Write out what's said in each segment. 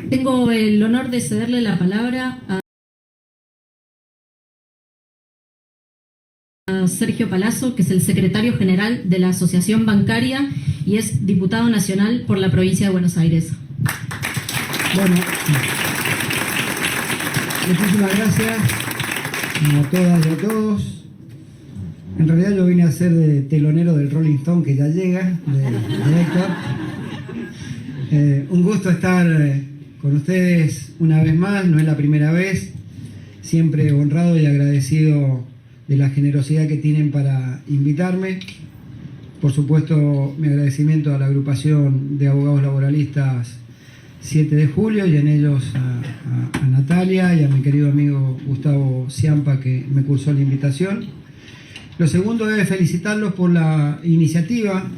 Tengo el honor de cederle la palabra a Sergio Palazzo, que es el secretario general de la Asociación Bancaria y es diputado nacional por la provincia de Buenos Aires. Bueno, muchísimas gracias a todas y a todos. En realidad yo vine a ser de telonero del Rolling Stone, que ya llega, de Héctor. Un gusto estar con ustedes una vez más, no es la primera vez. Siempre honrado y agradecido de la generosidad que tienen para invitarme. Por supuesto, mi agradecimiento a la agrupación de abogados laboralistas 7 de julio y en ellos a Natalia y a mi querido amigo Gustavo Ciampa, que me cursó la invitación. Lo segundo es felicitarlos por la iniciativa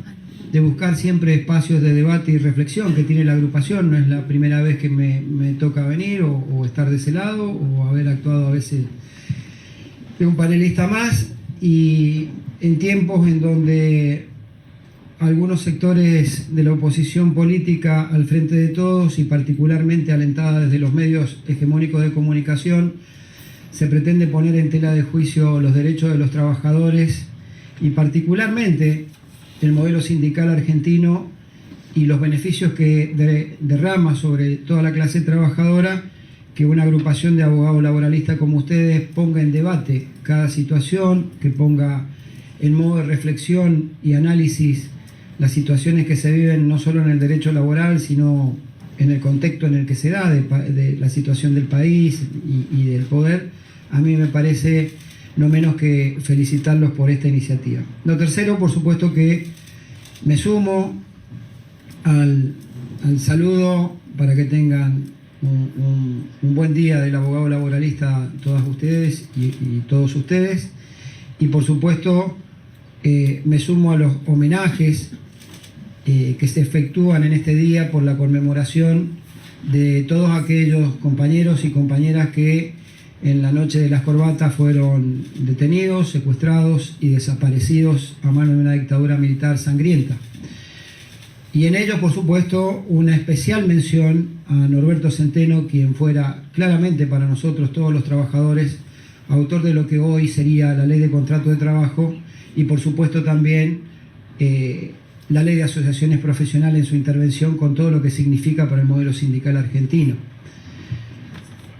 de buscar siempre espacios de debate y reflexión que tiene la agrupación. No es la primera vez que me toca venir o estar de ese lado o haber actuado a veces de un panelista más, y en tiempos en donde algunos sectores de la oposición política al frente de todos y particularmente alentada desde los medios hegemónicos de comunicación se pretende poner en tela de juicio los derechos de los trabajadores y particularmente el modelo sindical argentino y los beneficios que derrama sobre toda la clase trabajadora, que una agrupación de abogados laboralistas como ustedes ponga en debate cada situación, que ponga en modo de reflexión y análisis las situaciones que se viven no solo en el derecho laboral, sino en el contexto en el que se da, de la situación del país y del poder. A mí me parece no menos que felicitarlos por esta iniciativa. Lo tercero, por supuesto que me sumo al saludo para que tengan un buen día del abogado laboralista todas ustedes y todos ustedes, y por supuesto me sumo a los homenajes que se efectúan en este día por la conmemoración de todos aquellos compañeros y compañeras que en la noche de las corbatas fueron detenidos, secuestrados y desaparecidos a mano de una dictadura militar sangrienta. Y en ello, por supuesto, una especial mención a Norberto Centeno, quien fuera claramente para nosotros, todos los trabajadores, autor de lo que hoy sería la Ley de Contrato de Trabajo y, por supuesto, también la Ley de Asociaciones Profesionales en su intervención con todo lo que significa para el modelo sindical argentino.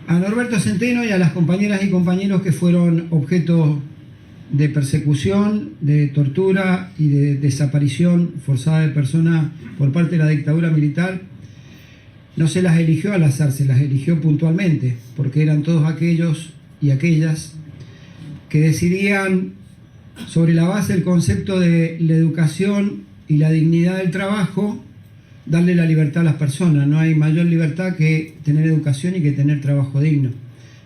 A Norberto Centeno y a las compañeras y compañeros que fueron objeto de persecución, de tortura y de desaparición forzada de personas por parte de la dictadura militar, no se las eligió al azar, se las eligió puntualmente, porque eran todos aquellos y aquellas que decidían, sobre la base del concepto de la educación y la dignidad del trabajo, darle la libertad a las personas. No hay mayor libertad que tener educación y que tener trabajo digno.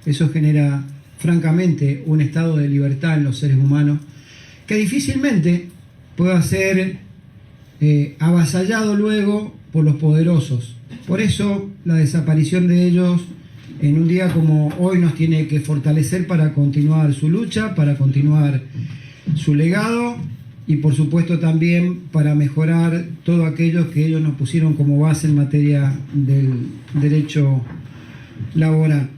Eso genera francamente un estado de libertad en los seres humanos que difícilmente pueda ser avasallado luego por los poderosos. Por eso la desaparición de ellos en un día como hoy nos tiene que fortalecer para continuar su lucha, para continuar su legado y por supuesto también para mejorar todo aquello que ellos nos pusieron como base en materia del derecho laboral.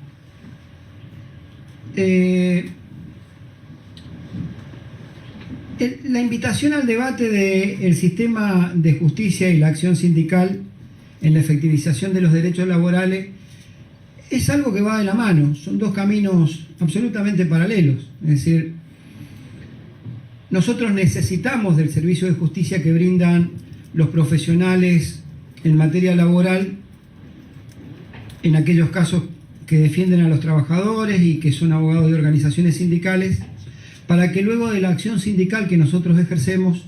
La invitación al debate del sistema de justicia y la acción sindical en la efectivización de los derechos laborales es algo que va de la mano, son dos caminos absolutamente paralelos. Es decir, nosotros necesitamos del servicio de justicia que brindan los profesionales en materia laboral en aquellos casos que defienden a los trabajadores y que son abogados de organizaciones sindicales, para que luego de la acción sindical que nosotros ejercemos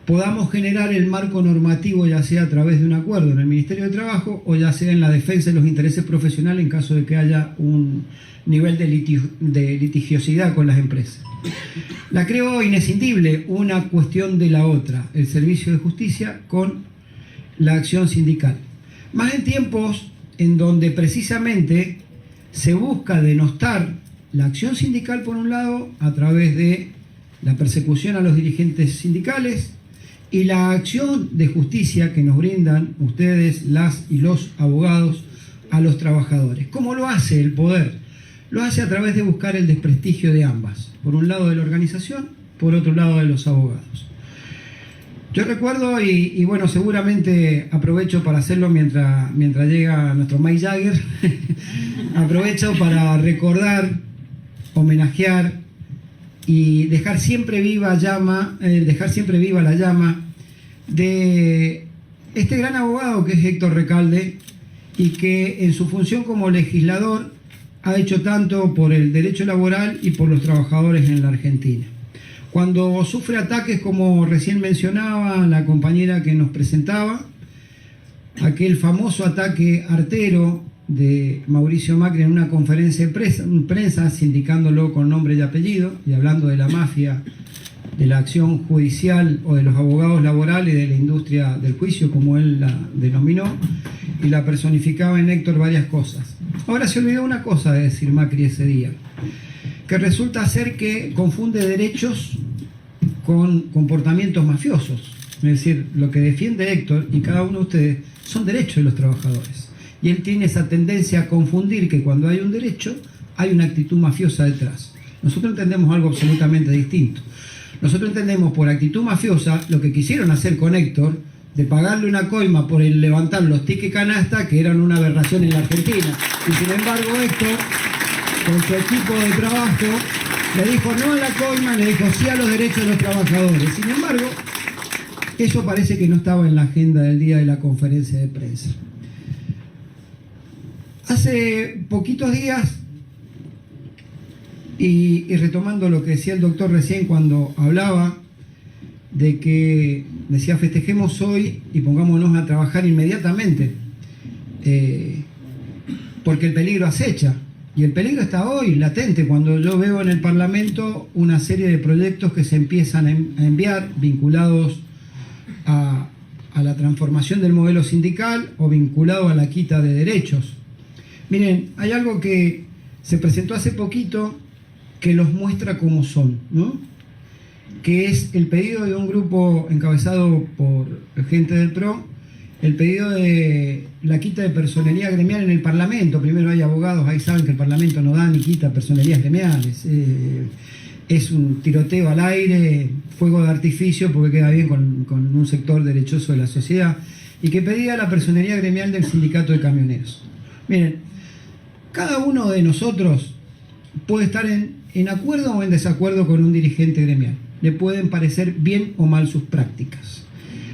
podamos generar el marco normativo, ya sea a través de un acuerdo en el Ministerio de Trabajo o ya sea en la defensa de los intereses profesionales en caso de que haya un nivel de litigiosidad con las empresas. La creo inescindible una cuestión de la otra, el servicio de justicia con la acción sindical. Más en tiempos en donde precisamente se busca denostar la acción sindical por un lado a través de la persecución a los dirigentes sindicales y la acción de justicia que nos brindan ustedes, las y los abogados a los trabajadores. ¿Cómo lo hace el poder? Lo hace a través de buscar el desprestigio de ambas. Por un lado de la organización, por otro lado de los abogados. Yo recuerdo, y bueno, seguramente aprovecho para hacerlo mientras llega nuestro Mick Jagger, aprovecho para recordar, homenajear y dejar siempre viva la llama de este gran abogado que es Héctor Recalde, y que en su función como legislador ha hecho tanto por el derecho laboral y por los trabajadores en la Argentina. Cuando sufre ataques, como recién mencionaba la compañera que nos presentaba, aquel famoso ataque artero de Mauricio Macri en una conferencia de prensa, sindicándolo con nombre y apellido, y hablando de la mafia, de la acción judicial o de los abogados laborales, de la industria del juicio, como él la denominó, y la personificaba en Héctor varias cosas. Ahora se olvidó una cosa de decir Macri ese día, que resulta ser que confunde derechos con comportamientos mafiosos. Es decir, lo que defiende Héctor y cada uno de ustedes son derechos de los trabajadores. Y él tiene esa tendencia a confundir que cuando hay un derecho, hay una actitud mafiosa detrás. Nosotros entendemos algo absolutamente distinto. Nosotros entendemos por actitud mafiosa lo que quisieron hacer con Héctor, de pagarle una coima por el levantar los tickets canasta, que eran una aberración en la Argentina. Y sin embargo Héctor, con su equipo de trabajo, le dijo no a la coima, le dijo sí a los derechos de los trabajadores. Sin embargo, eso parece que no estaba en la agenda del día de la conferencia de prensa. Hace poquitos días, y retomando lo que decía el doctor recién cuando hablaba de que decía festejemos hoy y pongámonos a trabajar inmediatamente, porque el peligro acecha. Y el peligro está hoy, latente, cuando yo veo en el Parlamento una serie de proyectos que se empiezan a enviar vinculados a la transformación del modelo sindical o vinculados a la quita de derechos. Miren, hay algo que se presentó hace poquito que los muestra como son, ¿no? Que es el pedido de un grupo encabezado por gente del PRO, el pedido de la quita de personería gremial en el Parlamento. Primero hay abogados, ahí saben que el Parlamento no da ni quita personerías gremiales. Es un tiroteo al aire, fuego de artificio, porque queda bien con un sector derechoso de la sociedad, y que pedía la personería gremial del sindicato de camioneros. Miren, cada uno de nosotros puede estar en acuerdo o en desacuerdo con un dirigente gremial. Le pueden parecer bien o mal sus prácticas.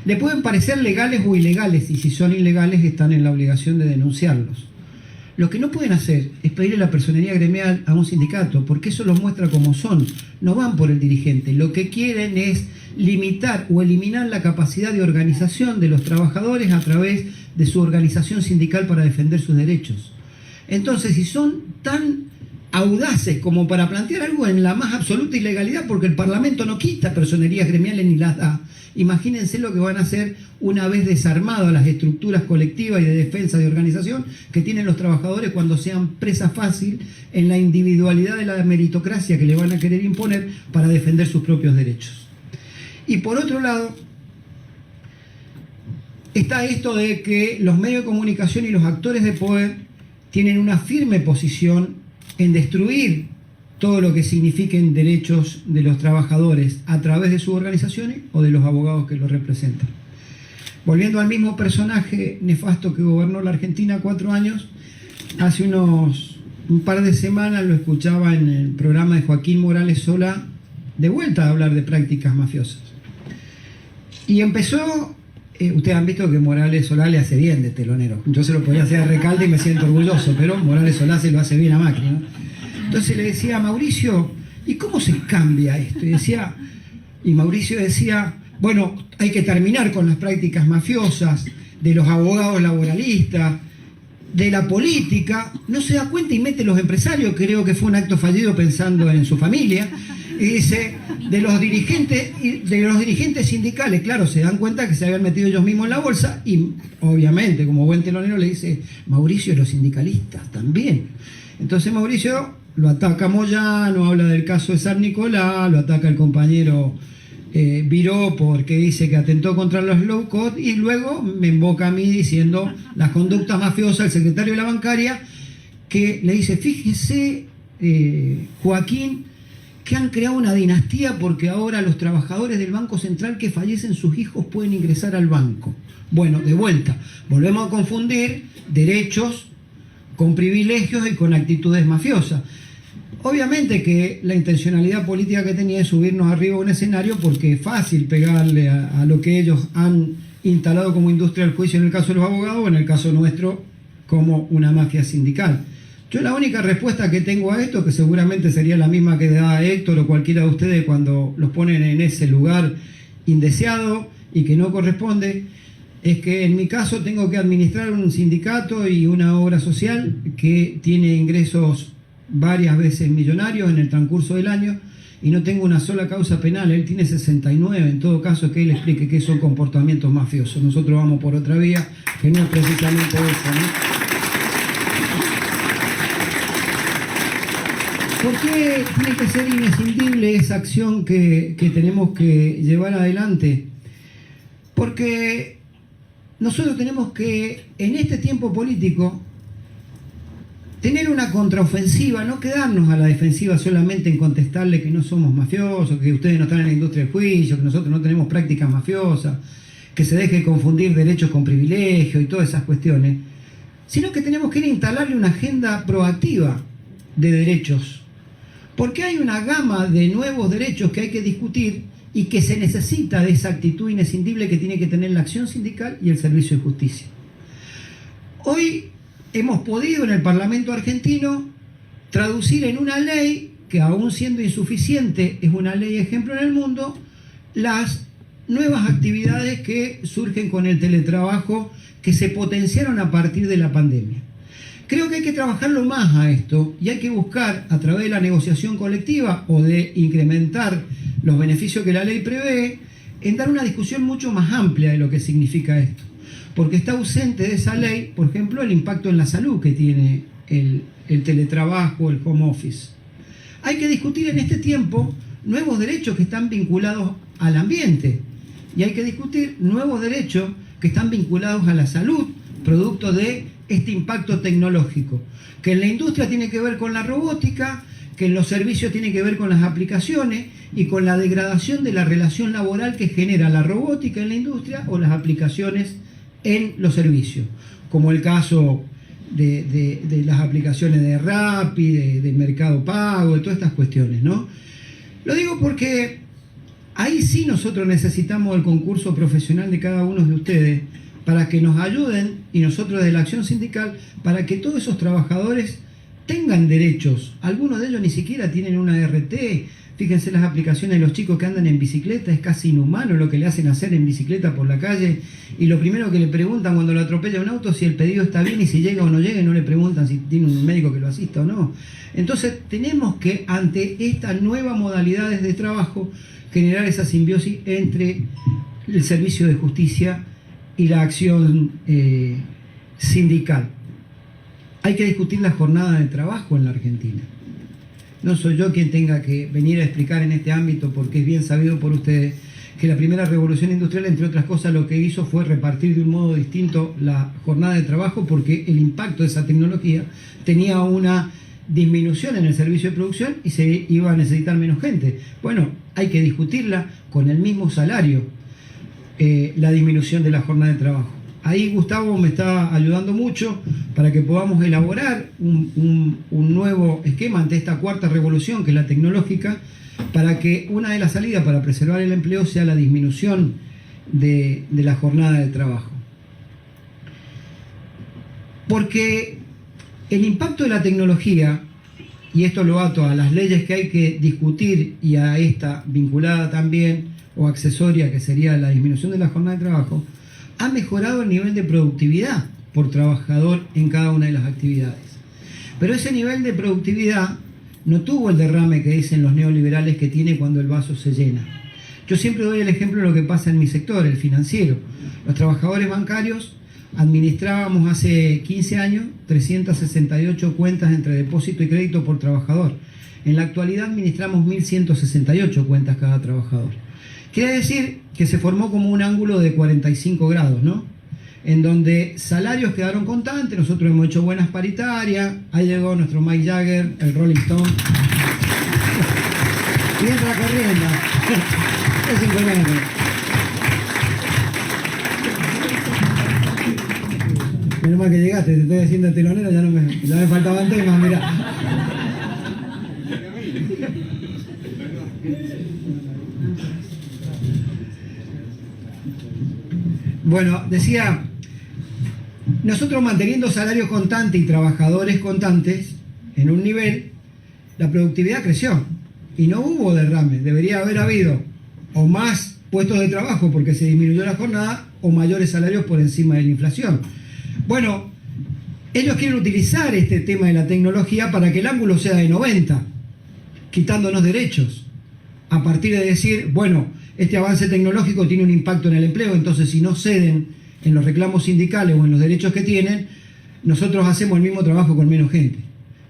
Le pueden parecer legales o ilegales, y si son ilegales están en la obligación de denunciarlos. Lo que no pueden hacer es pedirle la personería gremial a un sindicato, porque eso los muestra como son. No van por el dirigente. Lo que quieren es limitar o eliminar la capacidad de organización de los trabajadores a través de su organización sindical para defender sus derechos. Entonces, si son tan audaces como para plantear algo en la más absoluta ilegalidad, porque el Parlamento no quita personerías gremiales ni las da, imagínense lo que van a hacer una vez desarmadas las estructuras colectivas y de defensa de organización que tienen los trabajadores cuando sean presa fácil en la individualidad de la meritocracia que le van a querer imponer para defender sus propios derechos. Y por otro lado, está esto de que los medios de comunicación y los actores de poder tienen una firme posición en destruir todo lo que signifiquen derechos de los trabajadores a través de sus organizaciones o de los abogados que los representan. Volviendo al mismo personaje nefasto que gobernó la Argentina 4 años, hace un par de semanas lo escuchaba en el programa de Joaquín Morales Solá, de vuelta a hablar de prácticas mafiosas. Y empezó, ustedes han visto que Morales Solá le hace bien de telonero. Yo se lo podría hacer a Recalde y me siento orgulloso, pero Morales Solá se lo hace bien a Macri, ¿no? Entonces le decía a Mauricio, ¿y cómo se cambia esto? Y Mauricio decía, bueno, hay que terminar con las prácticas mafiosas de los abogados laboralistas, de la política. No se da cuenta y mete los empresarios, creo que fue un acto fallido pensando en su familia. Y dice, de los dirigentes sindicales, claro, se dan cuenta que se habían metido ellos mismos en la bolsa y obviamente, como buen telonero, le dice, Mauricio, y los sindicalistas también. Entonces Mauricio lo ataca a Moyano, habla del caso de San Nicolás, lo ataca el compañero viró porque dice que atentó contra los low cost y luego me invoca a mí diciendo las conductas mafiosas del secretario de la bancaria, que le dice, fíjese, Joaquín, que han creado una dinastía porque ahora los trabajadores del Banco Central que fallecen sus hijos pueden ingresar al banco. Bueno, de vuelta, volvemos a confundir derechos con privilegios y con actitudes mafiosas. Obviamente que la intencionalidad política que tenía es subirnos arriba a un escenario porque es fácil pegarle a lo que ellos han instalado como industria del juicio en el caso de los abogados o en el caso nuestro como una mafia sindical. Yo la única respuesta que tengo a esto, que seguramente sería la misma que da Héctor o cualquiera de ustedes cuando los ponen en ese lugar indeseado y que no corresponde, es que en mi caso tengo que administrar un sindicato y una obra social que tiene ingresos varias veces millonarios en el transcurso del año y no tengo una sola causa penal. Él tiene 69, en todo caso que él explique qué son comportamientos mafiosos. Nosotros vamos por otra vía que no es precisamente esa, ¿no? ¿Por qué tiene que ser inescindible esa acción que tenemos que llevar adelante? Porque nosotros tenemos que, en este tiempo político, tener una contraofensiva, no quedarnos a la defensiva solamente en contestarle que no somos mafiosos, que ustedes no están en la industria del juicio, que nosotros no tenemos prácticas mafiosas, que se deje confundir derechos con privilegios y todas esas cuestiones, sino que tenemos que ir a instalarle una agenda proactiva de derechos. Porque hay una gama de nuevos derechos que hay que discutir y que se necesita de esa actitud inescindible que tiene que tener la acción sindical y el servicio de justicia. Hoy hemos podido en el Parlamento argentino traducir en una ley, que aún siendo insuficiente es una ley ejemplo en el mundo, las nuevas actividades que surgen con el teletrabajo que se potenciaron a partir de la pandemia. Creo que hay que trabajarlo más a esto y hay que buscar a través de la negociación colectiva o de incrementar los beneficios que la ley prevé, en dar una discusión mucho más amplia de lo que significa esto. Porque está ausente de esa ley, por ejemplo, el impacto en la salud que tiene el teletrabajo, el home office. Hay que discutir en este tiempo nuevos derechos que están vinculados al ambiente y hay que discutir nuevos derechos que están vinculados a la salud, producto de este impacto tecnológico, que en la industria tiene que ver con la robótica, que en los servicios tiene que ver con las aplicaciones y con la degradación de la relación laboral que genera la robótica en la industria o las aplicaciones en los servicios, como el caso de las aplicaciones de Rappi, de Mercado Pago, de todas estas cuestiones, ¿no? Lo digo porque ahí sí nosotros necesitamos el concurso profesional de cada uno de ustedes para que nos ayuden, y nosotros de la acción sindical, para que todos esos trabajadores tengan derechos. Algunos de ellos ni siquiera tienen una RT. Fíjense las aplicaciones de los chicos que andan en bicicleta, es casi inhumano lo que le hacen hacer en bicicleta por la calle, y lo primero que le preguntan cuando lo atropella un auto, si el pedido está bien y si llega o no llega, y no le preguntan si tiene un médico que lo asista o no. Entonces tenemos que, ante estas nuevas modalidades de trabajo, generar esa simbiosis entre el servicio de justicia y la acción sindical. Hay que discutir la jornada de trabajo en la Argentina. No soy yo quien tenga que venir a explicar en este ámbito, porque es bien sabido por ustedes que la primera revolución industrial, entre otras cosas, lo que hizo fue repartir de un modo distinto la jornada de trabajo, porque el impacto de esa tecnología tenía una disminución en el servicio de producción y se iba a necesitar menos gente. Bueno, hay que discutirla con el mismo salario, la disminución de la jornada de trabajo. Ahí Gustavo me está ayudando mucho para que podamos elaborar un nuevo esquema ante esta cuarta revolución, que es la tecnológica, para que una de las salidas para preservar el empleo sea la disminución de la jornada de trabajo. Porque el impacto de la tecnología, y esto lo ato a las leyes que hay que discutir y a esta vinculada también o accesoria, que sería la disminución de la jornada de trabajo, ha mejorado el nivel de productividad por trabajador en cada una de las actividades. Pero ese nivel de productividad no tuvo el derrame que dicen los neoliberales que tiene cuando el vaso se llena. Yo siempre doy el ejemplo de lo que pasa en mi sector, el financiero. Los trabajadores bancarios administrábamos hace 15 años 368 cuentas entre depósito y crédito por trabajador. En la actualidad administramos 1.168 cuentas cada trabajador. Quiere decir que se formó como un ángulo de 45 grados, ¿no? En donde salarios quedaron constantes, nosotros hemos hecho buenas paritarias, ahí llegó nuestro Mick Jagger, el Rolling Stone, y entra corriendo. Es imponente. Menos mal que llegaste, te estoy haciendo el telonero, ya me faltaban temas, mirá. Bueno, decía, nosotros manteniendo salarios constantes y trabajadores constantes en un nivel, la productividad creció y no hubo derrame. Debería haber habido o más puestos de trabajo porque se disminuyó la jornada o mayores salarios por encima de la inflación. Bueno, ellos quieren utilizar este tema de la tecnología para que el ángulo sea de 90, quitándonos derechos, a partir de decir, bueno, este avance tecnológico tiene un impacto en el empleo, entonces si no ceden en los reclamos sindicales o en los derechos que tienen, nosotros hacemos el mismo trabajo con menos gente.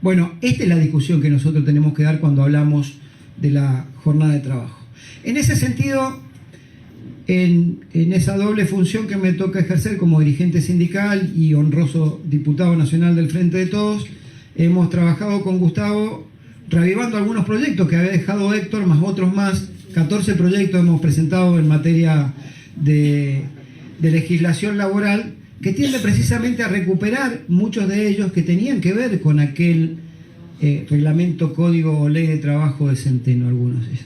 Bueno, esta es la discusión que nosotros tenemos que dar cuando hablamos de la jornada de trabajo. En ese sentido, en esa doble función que me toca ejercer como dirigente sindical y honroso diputado nacional del Frente de Todos, hemos trabajado con Gustavo reavivando algunos proyectos que había dejado Héctor, más otros más. 14 proyectos hemos presentado en materia de legislación laboral que tiende precisamente a recuperar muchos de ellos que tenían que ver con aquel reglamento, código o ley de trabajo de Centeno, algunos de ellos.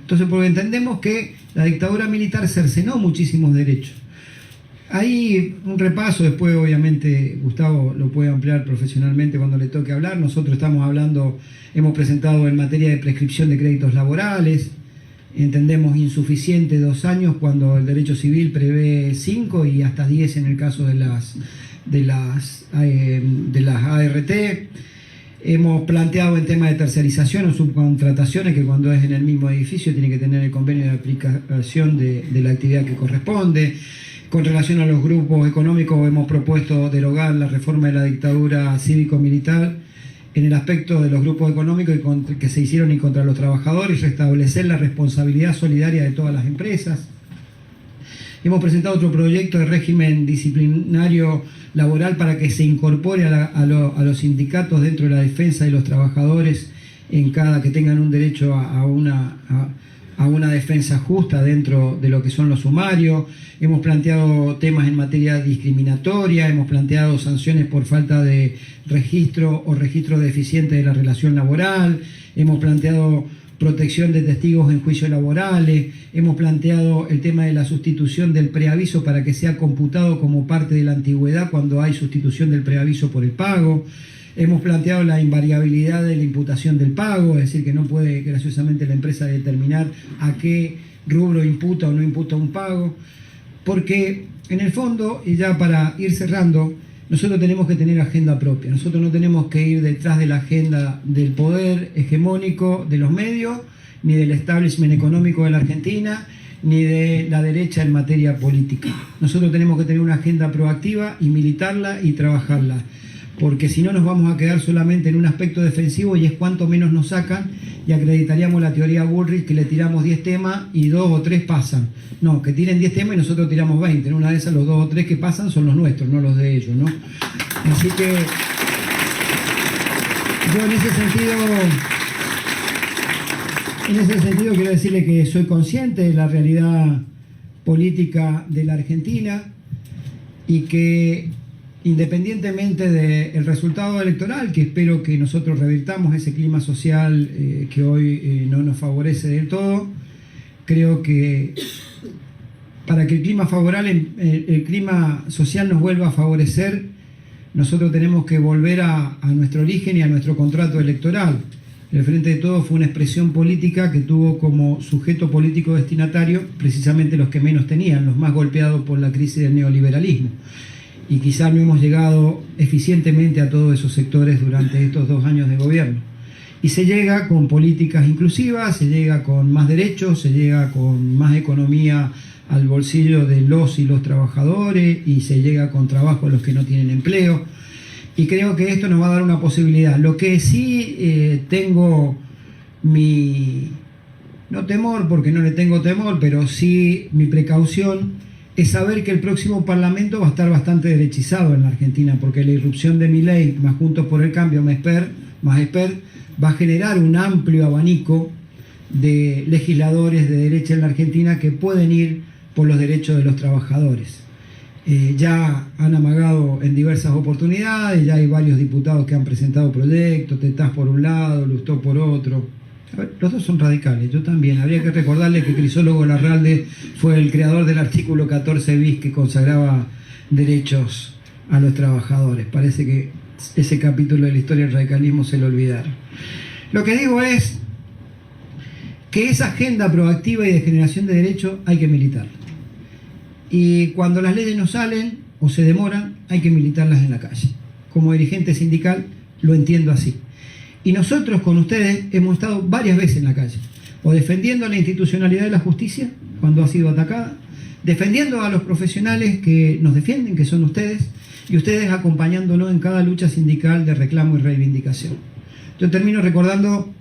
Entonces, porque entendemos que la dictadura militar cercenó muchísimos derechos. Hay un repaso, después obviamente Gustavo lo puede ampliar profesionalmente cuando le toque hablar. Nosotros estamos hablando, hemos presentado en materia de prescripción de créditos laborales, entendemos insuficiente 2 años cuando el derecho civil prevé 5 y hasta 10 en el caso de las ART. Hemos planteado en tema de tercerización o subcontrataciones que cuando es en el mismo edificio tiene que tener el convenio de aplicación de la actividad que corresponde. Con relación a los grupos económicos hemos propuesto derogar la reforma de la dictadura cívico-militar en el aspecto de los grupos económicos que se hicieron y contra los trabajadores, restablecer la responsabilidad solidaria de todas las empresas. Hemos presentado otro proyecto de régimen disciplinario laboral para que se incorpore a los sindicatos dentro de la defensa de los trabajadores que tengan un derecho a una defensa justa dentro de lo que son los sumarios. Hemos planteado temas en materia discriminatoria, hemos planteado sanciones por falta de registro o registro deficiente de la relación laboral, hemos planteado protección de testigos en juicios laborales, hemos planteado el tema de la sustitución del preaviso para que sea computado como parte de la antigüedad cuando hay sustitución del preaviso por el pago. Hemos planteado la invariabilidad de la imputación del pago, es decir, que no puede graciosamente la empresa determinar a qué rubro imputa o no imputa un pago, porque en el fondo, y ya para ir cerrando, nosotros tenemos que tener agenda propia, nosotros no tenemos que ir detrás de la agenda del poder hegemónico de los medios, ni del establishment económico de la Argentina, ni de la derecha en materia política. Nosotros tenemos que tener una agenda proactiva y militarla y trabajarla, porque si no nos vamos a quedar solamente en un aspecto defensivo y es cuanto menos nos sacan y acreditaríamos la teoría Bullrich que le tiramos 10 temas y 2 o 3 pasan. No, que tiren 10 temas y nosotros tiramos 20. En una de esas los 2 o 3 que pasan son los nuestros, no los de ellos, ¿no? Así que yo en ese sentido quiero decirle que soy consciente de la realidad política de la Argentina y que independientemente del resultado electoral, que espero que nosotros revirtamos ese clima social que hoy no nos favorece del todo, creo que para que el clima social nos vuelva a favorecer, nosotros tenemos que volver a nuestro origen y a nuestro contrato electoral. El Frente de Todos fue una expresión política que tuvo como sujeto político destinatario precisamente los que menos tenían, los más golpeados por la crisis del neoliberalismo. Y quizás no hemos llegado eficientemente a todos esos sectores durante estos 2 años de gobierno. Y se llega con políticas inclusivas, se llega con más derechos, se llega con más economía al bolsillo de los y los trabajadores y se llega con trabajo a los que no tienen empleo. Y creo que esto nos va a dar una posibilidad. Lo que sí tengo mi no temor, porque no le tengo temor, pero sí mi precaución es saber que el próximo Parlamento va a estar bastante derechizado en la Argentina, porque la irrupción de Milei, más Juntos por el Cambio, más Esper, va a generar un amplio abanico de legisladores de derecha en la Argentina que pueden ir por los derechos de los trabajadores. Ya han amagado en diversas oportunidades, ya hay varios diputados que han presentado proyectos, Tetaz por un lado, Lustó por otro. A ver, los dos son radicales, yo también. Habría que recordarle que Crisólogo Larralde fue el creador del artículo 14 bis que consagraba derechos a los trabajadores. Parece que ese capítulo de la historia del radicalismo se lo olvidaron. Lo que digo es que esa agenda proactiva y de generación de derechos hay que militarla. Y cuando las leyes no salen o se demoran, hay que militarlas en la calle. Como dirigente sindical lo entiendo así. Y nosotros con ustedes hemos estado varias veces en la calle, o defendiendo la institucionalidad de la justicia cuando ha sido atacada, defendiendo a los profesionales que nos defienden, que son ustedes, y ustedes acompañándonos en cada lucha sindical de reclamo y reivindicación. Yo termino recordando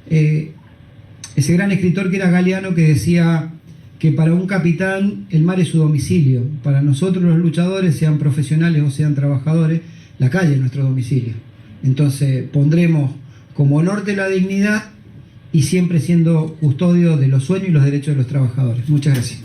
ese gran escritor que era Galeano, que decía que para un capitán el mar es su domicilio. Para nosotros los luchadores, sean profesionales o sean trabajadores, la calle es nuestro domicilio. Entonces pondremos como norte la dignidad y siempre siendo custodio de los sueños y los derechos de los trabajadores. Muchas gracias.